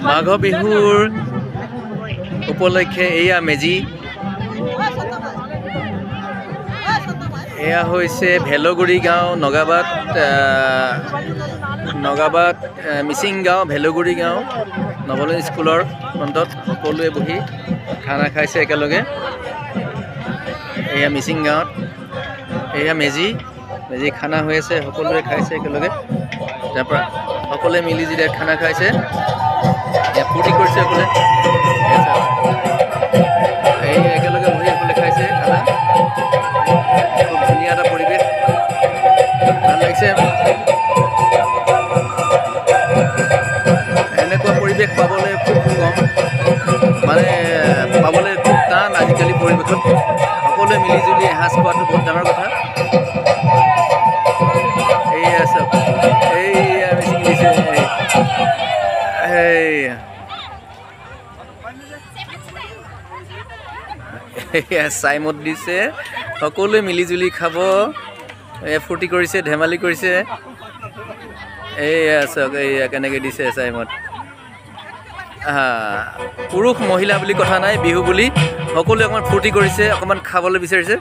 মাঘ বিহুৰ উপলক্ষে এয়া মেজি এয়া হৈছে ভেলগুৰি গাঁও নগাবাদ মিচিং গাঁও ভেলগুৰি গাঁও নৱোদয় স্কুলৰ ফ্ৰণ্টত সকলোৱে বহি খানা খাইছে একেলগে। এয়া মিচিং গাঁৱত এয়া মেজি খানা হৈ আছে, সকলোৱে খাইছে একেলগে। তাৰপৰা সকলোৱে মিলি যেতিয়া খানা খাইছে ফূৰ্তি কৰিছে সকলোৱে। এই একেলগে বহি সকলোৱে খাইছে খানা। খুব ধুনীয়া এটা পৰিৱেশ, ভাল লাগিছে। এনেকুৱা পৰিৱেশ পাবলৈ খুব কম, মানে পাবলৈ খুব টান আজিকালি পৰিৱেশত। সকলোৱে মিলিজুলি এসাঁজ খোৱাটো বহুত ডাঙৰ কথা। এইয়া চব এইয়া মিচিং দিছে, এইয়া চাইমদ দিছে, সকলোৱে মিলিজুলি খাব, ফূৰ্তি কৰিছে, ধেমালি কৰিছে। এইয়া চাওক এইয়া কেনেকৈ দিছে চাইমদ। পুৰুষ মহিলা বুলি কথা নাই, বিহু বুলি সকলোৱে অকণমান ফূৰ্তি কৰিছে, অকণমান খাবলৈ বিচাৰিছে।